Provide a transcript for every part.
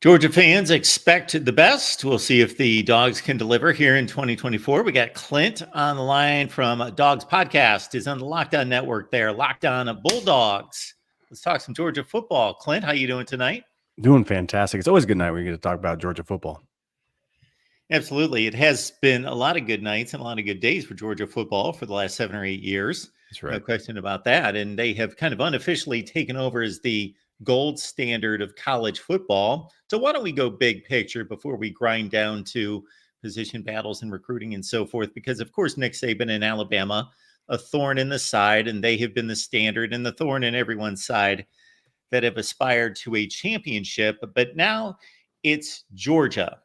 Georgia fans expect the best. We'll see if the Dogs can deliver here in 2024. We got Clint on the line from Dogs Podcast. Is on the Lockdown Network there. Lockdown Bulldogs. Let's talk some Georgia football. Clint, how you doing tonight? Doing fantastic. It's always a good night when you get to talk about Georgia football. Absolutely. It has been a lot of good nights and a lot of good days for Georgia football for the last 7 or 8 years. That's right. No question about that. And they have kind of unofficially taken over as the gold standard of college football. So why don't we go big picture before we grind down to position battles and recruiting and so forth? Because, of course, Nick Saban in Alabama, a thorn in the side, and they have been the standard and the thorn in everyone's side that have aspired to a championship. But now it's Georgia.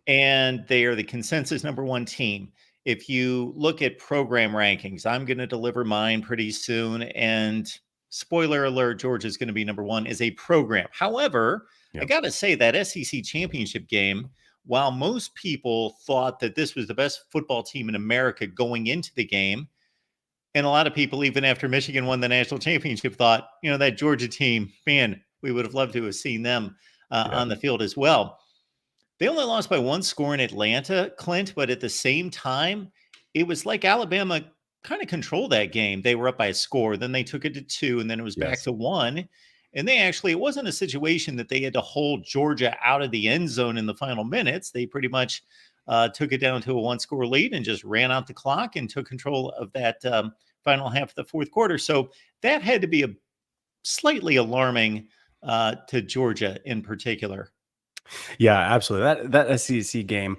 And they are the consensus number one team. If you look at program rankings, I'm going to deliver mine pretty soon. And spoiler alert, Georgia's going to be number one as a program. However, I got to say that SEC championship game, while most people thought that this was the best football team in America going into the game, and a lot of people, even after Michigan won the national championship, thought, that Georgia team, man, we would have loved to have seen them on the field as well. They only lost by one score in Atlanta, Clint, but at the same time, it was like Alabama kind of controlled that game. They were up by a score, then they took it to 2, and then it was back to 1. And it wasn't a situation that they had to hold Georgia out of the end zone in the final minutes. They pretty much took it down to a 1-score lead and just ran out the clock and took control of that final half of the fourth quarter. So that had to be a slightly alarming to Georgia in particular. Yeah, absolutely. That SEC game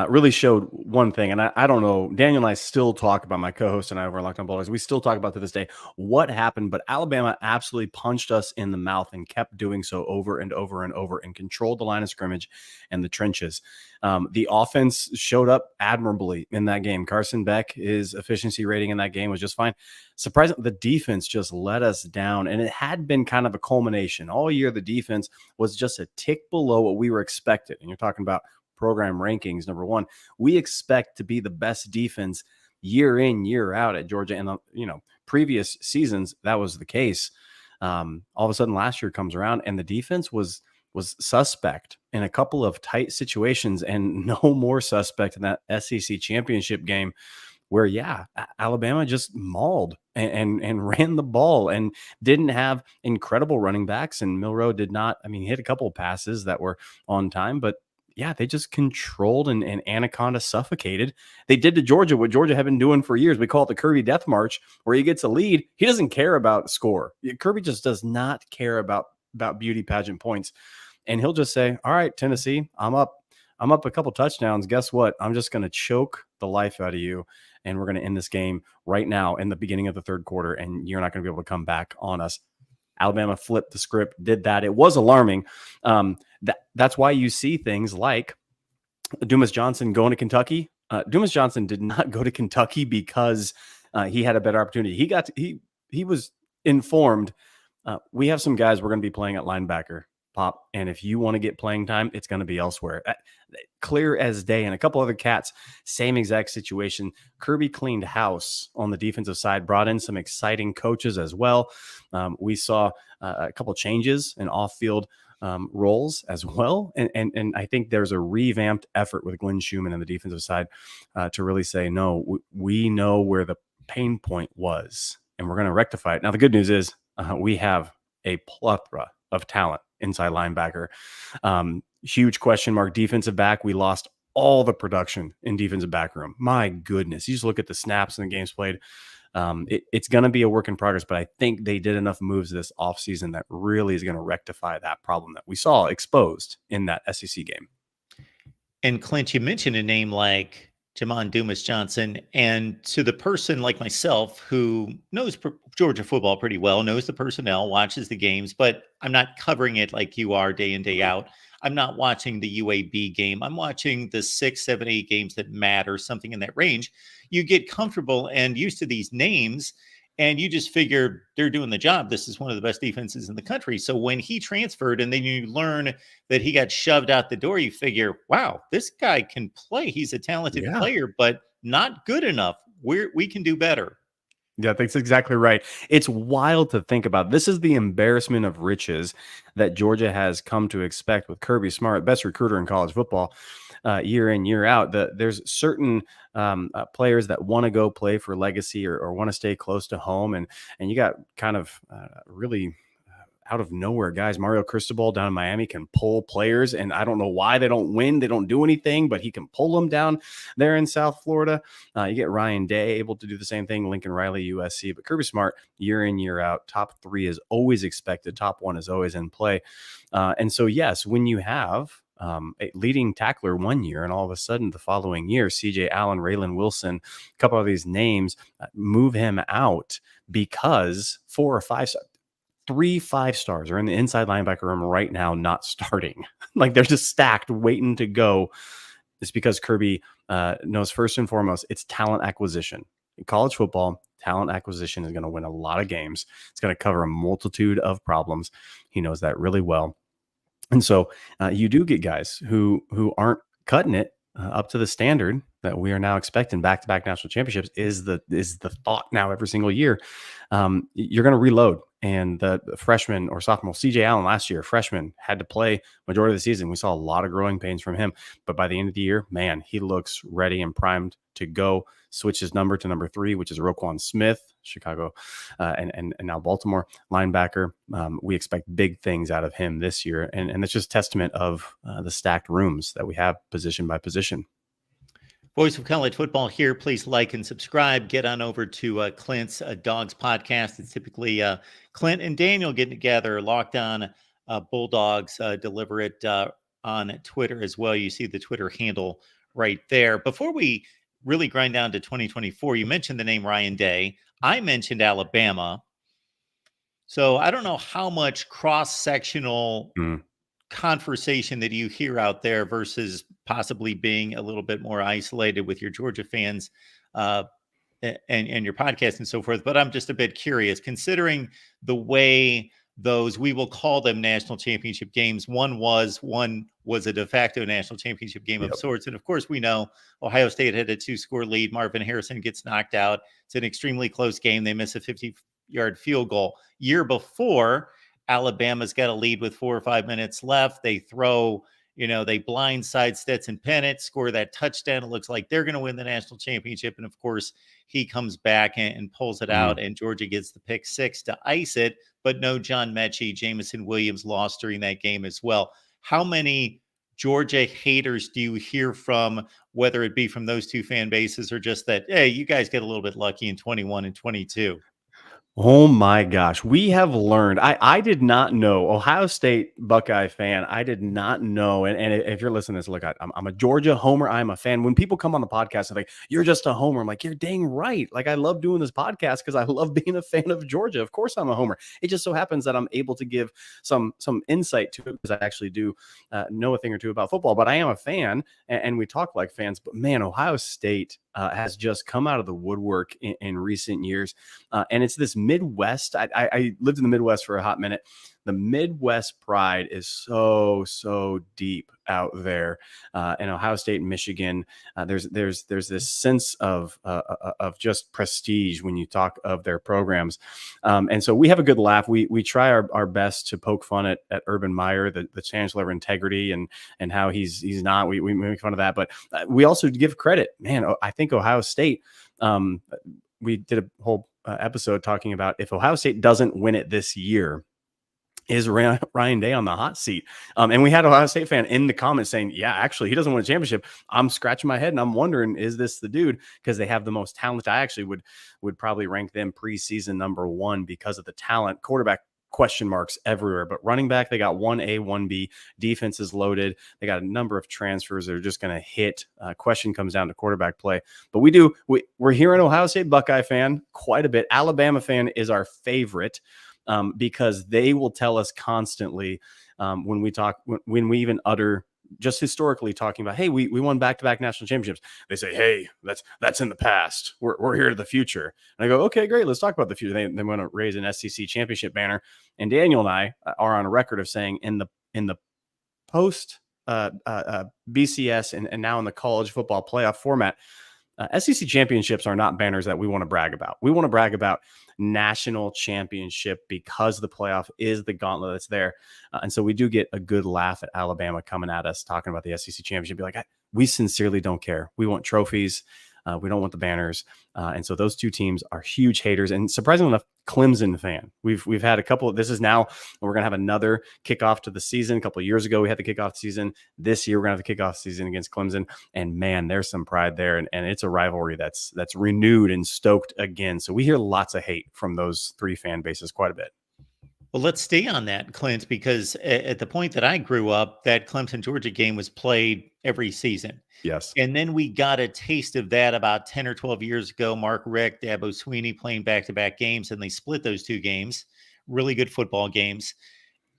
really showed one thing. And I don't know, Daniel and I still talk about, my co-host and I over on Lockdown Bulldogs, we still talk about to this day what happened, but Alabama absolutely punched us in the mouth and kept doing so over and over and over and controlled the line of scrimmage and the trenches. The offense showed up admirably in that game. Carson Beck, his efficiency rating in that game was just fine. Surprisingly, the defense just let us down, and it had been kind of a culmination. All year, the defense was just a tick below what we were expected. And you're talking about program rankings, number one. We expect to be the best defense year in, year out at Georgia. And, previous seasons, that was the case. All of a sudden, last year comes around, and the defense was suspect in a couple of tight situations, and no more suspect in that SEC championship game where, Alabama just mauled and ran the ball and didn't have incredible running backs. And Milroe did not, he hit a couple of passes that were on time, but they just controlled and Anaconda suffocated. They did to Georgia what Georgia had been doing for years. We call it the Kirby Death March, where he gets a lead. He doesn't care about score. Kirby just does not care about beauty pageant points. And he'll just say, all right, Tennessee, I'm up a couple touchdowns. Guess what? I'm just going to choke the life out of you. And we're going to end this game right now in the beginning of the third quarter. And you're not going to be able to come back on us. Alabama flipped the script, did that. It was alarming. That's why you see things like Dumas Johnson going to Kentucky. Dumas Johnson did not go to Kentucky because he had a better opportunity. He was informed. We have some guys we're going to be playing at linebacker, Pop, and if you want to get playing time, it's going to be elsewhere. Clear as day. And a couple other cats, same exact situation. Kirby cleaned house on the defensive side, brought in some exciting coaches as well. We saw a couple changes in off-field roles as well. And I think there's a revamped effort with Glenn Schumann on the defensive side to really say, no, we know where the pain point was, and we're going to rectify it. Now, the good news is we have a plethora of talent inside linebacker. Huge question mark defensive back. We lost all the production in defensive back room. My goodness. You just look at the snaps and the games played. It's going to be a work in progress, but I think they did enough moves this offseason that really is going to rectify that problem that we saw exposed in that SEC game. And Clint, you mentioned a name like Jamon Dumas Johnson, and to the person like myself who knows Georgia football pretty well, knows the personnel, watches the games, but I'm not covering it like you are day in, day out. I'm not watching the UAB game. I'm watching the 6, 7, 8 games that matter, something in that range. You get comfortable and used to these names, and you just figure they're doing the job. This is one of the best defenses in the country. So when he transferred and then you learn that he got shoved out the door, you figure, wow, this guy can play. He's a talented player, but not good enough. We can do better. Yeah, that's exactly right. It's wild to think about. This is the embarrassment of riches that Georgia has come to expect with Kirby Smart, best recruiter in college football, year in, year out. There's certain players that want to go play for legacy or want to stay close to home, and you got kind of really out of nowhere guys. Mario Cristobal down in Miami can pull players, and I don't know why they don't win. They don't do anything, but he can pull them down there in South Florida. You get Ryan Day able to do the same thing, Lincoln Riley, USC, but Kirby Smart, year in, year out, top 3 is always expected. Top 1 is always in play. And so, yes, when you have a leading tackler one year, and all of a sudden the following year, CJ Allen, Raylan Wilson, a couple of these names move him out because 4 or 5 3 5-stars are in the inside linebacker room right now, not starting. Like they're just stacked, waiting to go. It's because Kirby knows first and foremost it's talent acquisition. In college football, talent acquisition is going to win a lot of games. It's going to cover a multitude of problems. He knows that really well. And so you do get guys who aren't cutting it up to the standard that we are now expecting. Back-to-back national championships is the thought now every single year. You're going to reload. And the freshman or sophomore, CJ Allen last year, freshman, had to play majority of the season. We saw a lot of growing pains from him. But by the end of the year, man, he looks ready and primed to go. Switch his number to number 3, which is Roquan Smith, Chicago, and now Baltimore linebacker. We expect big things out of him this year. And it's just testament of the stacked rooms that we have position by position. Voice of College Football here. Please like and subscribe. Get on over to Clint's Dogs podcast. It's typically Clint and Daniel getting together. Locked On Bulldogs. Deliver it on Twitter as well. You see the Twitter handle right there. Before we really grind down to 2024, you mentioned the name Ryan Day. I mentioned Alabama. So I don't know how much cross-sectional conversation that you hear out there versus possibly being a little bit more isolated with your Georgia fans and your podcast and so forth. But I'm just a bit curious, considering the way those, we will call them national championship games. One was a de facto national championship game of sorts. And of course, we know Ohio State had a 2-score lead. Marvin Harrison gets knocked out. It's an extremely close game. They miss a 50-yard field goal. Year before, Alabama's got a lead with 4 or 5 minutes left. They throw, they blindside Stetson Bennett, score that touchdown. It looks like they're going to win the national championship. And of course, he comes back and pulls it out, and Georgia gets the pick 6 to ice it. But no John Mechie. Jamison Williams lost during that game as well. How many Georgia haters do you hear from, whether it be from those two fan bases or just that, hey, you guys get a little bit lucky in 21 and 22? Oh my gosh. We have learned. I did not know. Ohio State Buckeye fan. I did not know. And if you're listening to this, look, I'm a Georgia homer. I'm a fan. When people come on the podcast and like, you're just a homer, I'm like, you're dang right. Like, I love doing this podcast because I love being a fan of Georgia. Of course I'm a homer. It just so happens that I'm able to give some insight to it because I actually do know a thing or two about football, but I am a fan and we talk like fans. But man, Ohio State has just come out of the woodwork in recent years. And it's this Midwest. I lived in the Midwest for a hot minute. The Midwest pride is so deep out there in Ohio State and Michigan. There's this sense of just prestige when you talk of their programs, and so we have a good laugh. We try our best to poke fun at Urban Meyer, the chancellor of integrity, and how he's not. We make fun of that, but we also give credit. Man, I think Ohio State. We did a whole episode talking about if Ohio State doesn't win it this year, is Ryan Day on the hot seat? And we had an Ohio State fan in the comments saying, yeah, actually, he doesn't win a championship. I'm scratching my head and I'm wondering, is this the dude? Because they have the most talent. I actually would probably rank them preseason number 1 because of the talent. Quarterback, question marks everywhere, but running back, they got 1A, 1B. Defense is loaded. They got a number of transfers that are just going to hit. Question comes down to quarterback play. But we're here an Ohio State Buckeye fan quite a bit. Alabama fan is our favorite. Because they will tell us constantly when we even utter just historically talking about, hey, we won back-to-back national championships. They say, hey, that's in the past. We're here to the future. And I go, okay, great. Let's talk about the future. They want to raise an SEC championship banner. And Daniel and I are on a record of saying in the post BCS and now in the college football playoff format, SEC championships are not banners that we want to brag about. We want to brag about national championship because the playoff is the gauntlet that's there. And so we do get a good laugh at Alabama coming at us talking about the SEC championship. Be like, we sincerely don't care. We want trophies. We don't want the banners. And so those two teams are huge haters. And surprisingly enough, Clemson fan. We've had a couple. This is now we're going to have another kickoff to the season. A couple of years ago, we had the kickoff season. This year, we're going to have the kickoff season against Clemson. And man, there's some pride there. And it's a rivalry that's renewed and stoked again. So we hear lots of hate from those three fan bases quite a bit. Well, let's stay on that, Clint, because at the point that I grew up, that Clemson-Georgia game was played every season. Yes. And then we got a taste of that about 10 or 12 years ago. Mark Richt, Dabo Swinney playing back-to-back games, and they split those two games. Really good football games.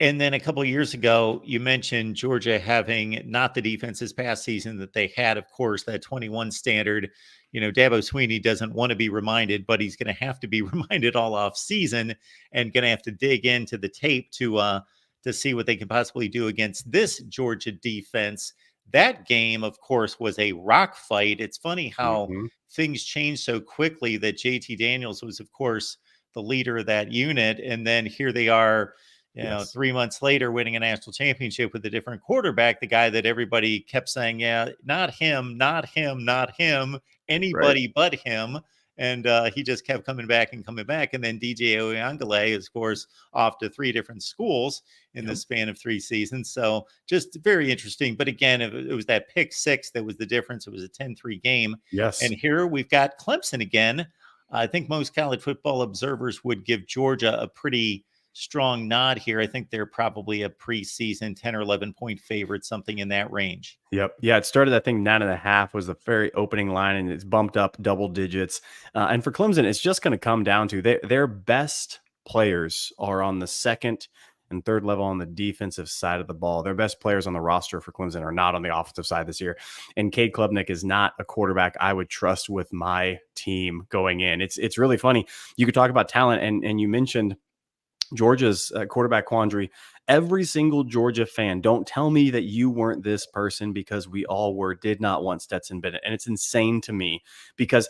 And then a couple of years ago, you mentioned Georgia having not the defense this past season that they had, of course, that 21 standard. Dabo Swinney doesn't want to be reminded, but he's going to have to be reminded all off season and going to have to dig into the tape to see what they can possibly do against this Georgia defense. That game, of course, was a rock fight. It's funny how things changed so quickly that JT Daniels was, of course, the leader of that unit. And then here they are, 3 months later, winning a national championship with a different quarterback, the guy that everybody kept saying, yeah, not him, not him, not him, anybody but him. And he just kept coming back. And then DJ Oyangale is, of course, off to 3 different schools in the span of 3 seasons. So just very interesting. But again, it was that pick 6 that was the difference. It was a 10-3 game. Yes. And here we've got Clemson again. I think most college football observers would give Georgia a pretty strong nod here. I think they're probably a preseason 10 or 11 point favorite, something in that range. Yep. Yeah. It started, I think 9.5 was the very opening line, and it's bumped up double digits. And for Clemson, it's just going to come down to their best players are on the second and third level on the defensive side of the ball. Their best players on the roster for Clemson are not on the offensive side this year. And Cade Klubnik is not a quarterback I would trust with my team going in. It's really funny. You could talk about talent, and you mentioned Georgia's quarterback quandary. Every single Georgia fan, don't tell me that you weren't this person, because we all did not want Stetson Bennett. And it's insane to me because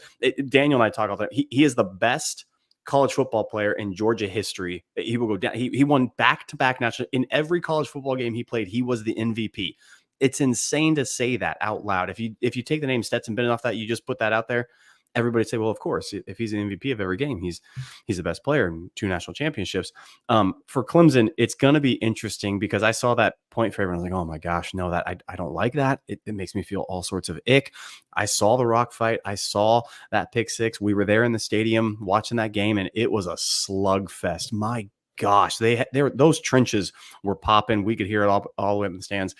Daniel and I talk all the time. He is the best college football player in Georgia history. He will go down. He won back-to-back national. In every college football game he played, he was the MVP. It's insane to say that out loud. If you take the name Stetson Bennett off that, you just put that out there, everybody say, well, of course, if he's an MVP of every game, he's the best player in 2 national championships. For Clemson, it's going to be interesting because I saw that point favorite and I was like, oh my gosh, no, that I don't like that. It makes me feel all sorts of ick. I saw the rock fight. I saw that pick 6. We were there in the stadium watching that game, and it was a slugfest. My gosh, those trenches were popping. We could hear it all the way up in the stands.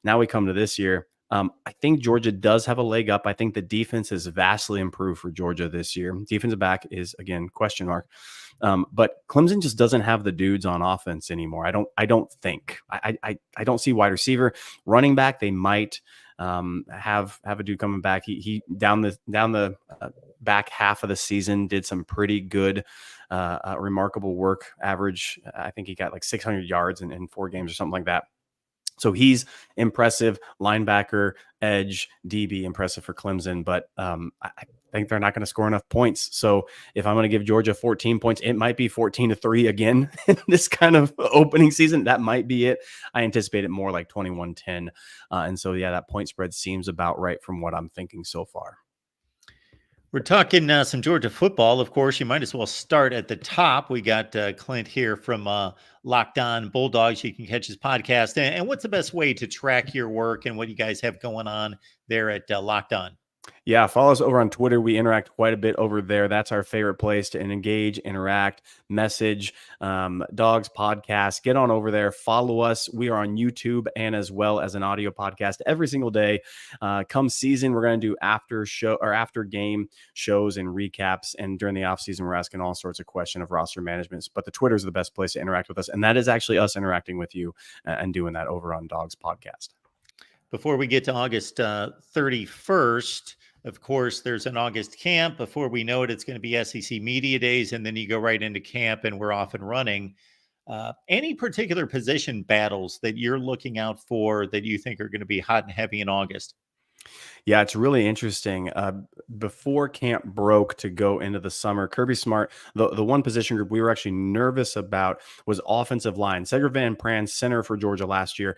Now we come to this year. I think Georgia does have a leg up. I think the defense has vastly improved for Georgia this year. Defensive back is, again, question mark. But Clemson just doesn't have the dudes on offense anymore. I don't think. I don't see wide receiver. Running back, they might have a dude coming back. He down the back half of the season did some pretty good, remarkable work. Average, I think he got like 600 yards in 4 games or something like that. So he's impressive. Linebacker, edge, DB, impressive for Clemson. But I think they're not going to score enough points. So if I'm going to give Georgia 14 points, it might be 14-3 again in this kind of opening season. That might be it. I anticipate it more like 21-10. And so, yeah, that point spread seems about right from what I'm thinking so far. We're talking some Georgia football. Of course, you might as well start at the top. We got Clint here from Locked On Bulldogs. You can catch his podcast. And what's the best way to track your work and what you guys have going on there at Locked On? Yeah, follow us over on Twitter. We interact quite a bit over there. That's our favorite place to engage, interact, message, dogs podcast. Get on over there. Follow us. We are on YouTube and as well as an audio podcast every single day. Come season, we're going to do after game shows and recaps. And during the off season, we're asking all sorts of questions of roster management. But the Twitter is the best place to interact with us. And that is actually us interacting with you and doing that over on Dogs Podcast. Before we get to August 31st, of course, there's an August camp. Before we know it, it's going to be SEC Media Days, and then you go right into camp, and we're off and running. Any particular position battles that you're looking out for that you think are going to be hot and heavy in August? Yeah, it's really interesting. Before camp broke to go into the summer, Kirby Smart, the one position group we were actually nervous about was offensive line. Cedric Van Pran, center for Georgia last year.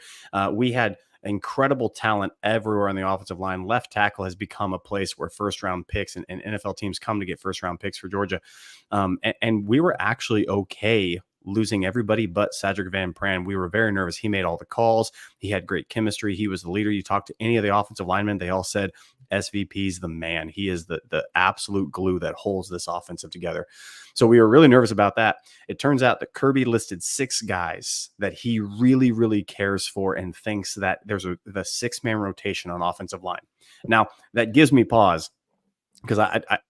We had incredible talent everywhere on the offensive line. Left tackle has become a place where first round picks and NFL teams come to get first round picks for Georgia. And we were actually okay losing everybody but Cedric Van Pran. We were very nervous. He made all the calls. He had great chemistry. He was the leader. You talk to any of the offensive linemen, they all said SVP's the man. He is the absolute glue that holds this offensive together. So we were really nervous about that. It turns out that Kirby listed 6 guys that he really, really cares for and thinks that there's the 6-man rotation on offensive line. Now, that gives me pause because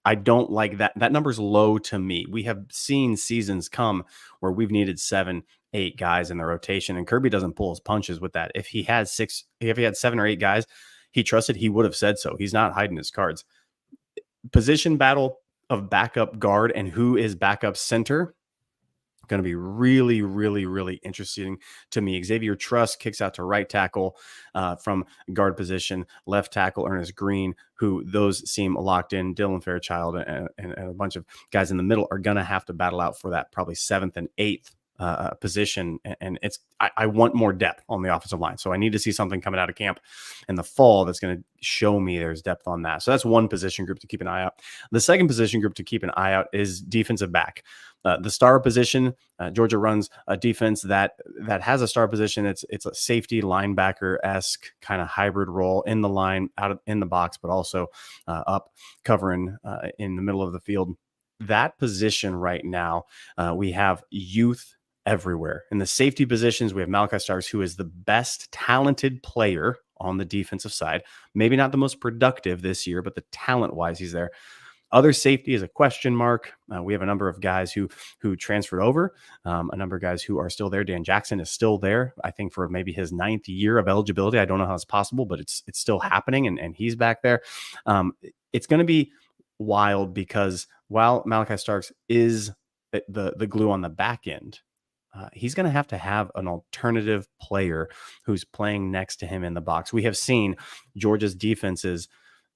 I don't like that. That number's low to me. We have seen seasons come where we've needed 7, 8 guys in the rotation, and Kirby doesn't pull his punches with that. If he had 7 or 8 guys he trusted, he would have said so. He's not hiding his cards. Position battle of backup guard and who is backup center going to be really, really, really interesting to me. Xavier Truss kicks out to right tackle from guard position, left tackle Ernest Green, who those seem locked in. Dylan Fairchild and a bunch of guys in the middle are going to have to battle out for that probably 7th and 8th position. And I want more depth on the offensive line. So I need to see something coming out of camp in the fall that's going to show me there's depth on that. So that's one position group to keep an eye out. The second position group to keep an eye out is defensive back. The star position, Georgia runs a defense that has a star position. It's a safety linebacker-esque kind of hybrid role in the line, in the box, but also up covering in the middle of the field. That position right now, we have youth everywhere. In the safety positions, we have Malachi Starks, who is the best talented player on the defensive side. Maybe not the most productive this year, but the talent-wise, he's there. Other safety is a question mark. We have a number of guys who transferred over, a number of guys who are still there. Dan Jackson is still there, I think, for maybe his 9th year of eligibility. I don't know how it's possible, but it's still happening, and he's back there. It's going to be wild because while Malachi Starks is the glue on the back end, he's going to have an alternative player who's playing next to him in the box. We have seen Georgia's defenses,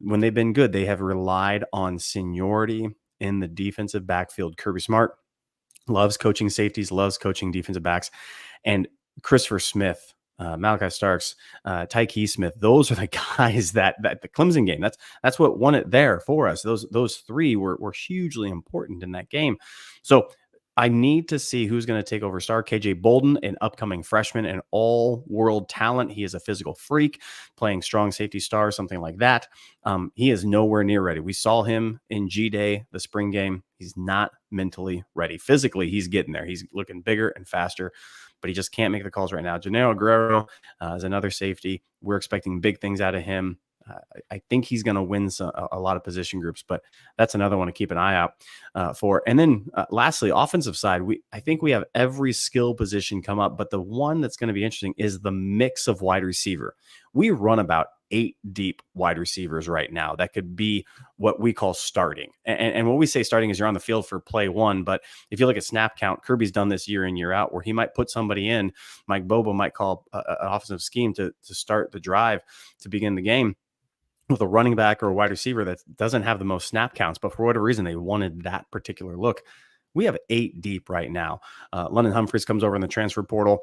when they've been good, they have relied on seniority in the defensive backfield. Kirby Smart loves coaching safeties, loves coaching defensive backs. And Christopher Smith, Malachi Starks, Tyke Smith, those are the guys that the Clemson game, that's what won it there for us. Those 3 were hugely important in that game. So I need to see who's going to take over star. KJ Bolden, an upcoming freshman, an all-world talent. He is a physical freak, playing strong safety star, something like that. He is nowhere near ready. We saw him in G-Day, the spring game. He's not mentally ready. Physically, he's getting there. He's looking bigger and faster, but he just can't make the calls right now. Janelle Guerrero is another safety. We're expecting big things out of him. I think he's going to win a lot of position groups, but that's another one to keep an eye out for. And then lastly, offensive side, I think we have every skill position come up, but the one that's going to be interesting is the mix of wide receiver. We run about 8 deep wide receivers right now. That could be what we call starting. And when we say starting is you're on the field for play 1, but if you look at snap count, Kirby's done this year in, year out, where he might put somebody in. Mike Bobo might call an offensive scheme to start the drive to begin the game with a running back or a wide receiver that doesn't have the most snap counts, but for whatever reason, they wanted that particular look. We have 8 deep right now. London Humphreys comes over in the transfer portal.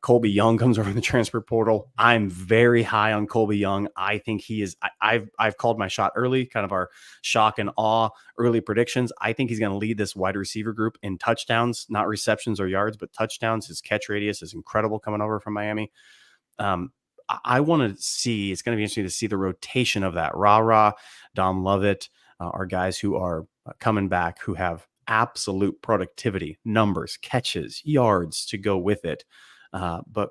Colby Young comes over in the transfer portal. I'm very high on Colby Young. I think he is. I've called my shot early, kind of our shock and awe early predictions. I think he's going to lead this wide receiver group in touchdowns, not receptions or yards, but touchdowns. His catch radius is incredible coming over from Miami. I want to see, it's going to be interesting to see the rotation of that. Rah, Dom Lovett are guys who are coming back, who have absolute productivity, numbers, catches, yards to go with it. But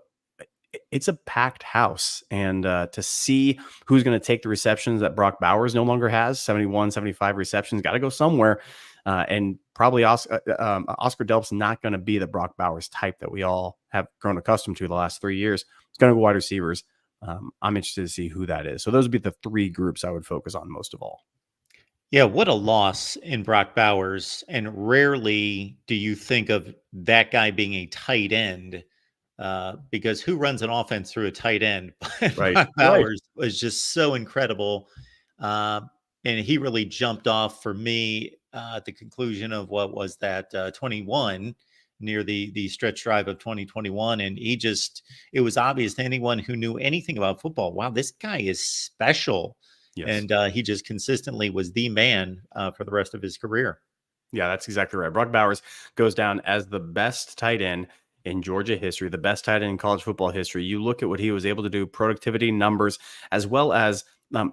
it's a packed house. And to see who's going to take the receptions that Brock Bowers no longer has, 71, 75 receptions, got to go somewhere. And probably Oscar Delp's not going to be the Brock Bowers type that we all have grown accustomed to the last 3 years. It's going to go wide receivers. I'm interested to see who that is. So those would be the 3 groups I would focus on most of all. Yeah, what a loss in Brock Bowers. And rarely do you think of that guy being a tight end because who runs an offense through a tight end? Right. Brock Right. Bowers was just so incredible. Uh, and he really jumped off for me at the conclusion of what was that 21 near the stretch drive of 2021. And it was obvious to anyone who knew anything about football. Wow, this guy is special. Yes. And he just consistently was the man for the rest of his career. Yeah, that's exactly right. Brock Bowers goes down as the best tight end in Georgia history, the best tight end in college football history. You look at what he was able to do, productivity numbers, as well as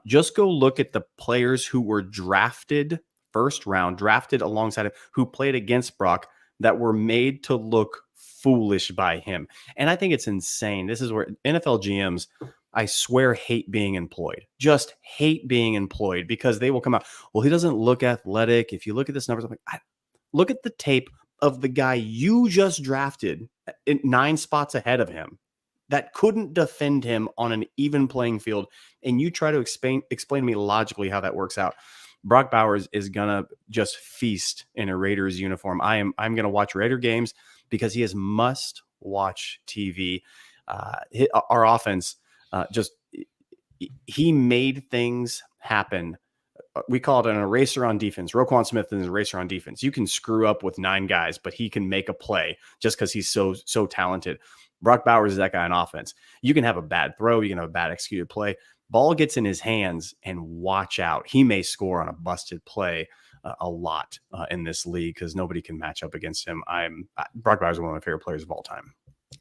just go look at the players who were drafted first round, drafted alongside him, who played against Brock that were made to look foolish by him. And I think it's insane. This is where NFL GMs, I swear, hate being employed. Just hate being employed because they will come out. Well, he doesn't look athletic. If you look at this numbers, I'm like, look at the tape of the guy you just drafted 9 spots ahead of him that couldn't defend him on an even playing field. And you try to explain to me logically how that works out. Brock Bowers is gonna just feast in a Raiders uniform. I'm gonna watch Raider games because he is must watch TV. Our offense just he made things happen. We call it an eraser on defense. Roquan Smith is an eraser on defense. You can screw up with 9 guys, but he can make a play just because he's so talented. Brock Bowers is that guy on offense. You can have a bad throw, you can have a bad executed play. Ball gets in his hands, and watch out. He may score on a busted play a lot in this league because nobody can match up against him. Brock Bowers is one of my favorite players of all time.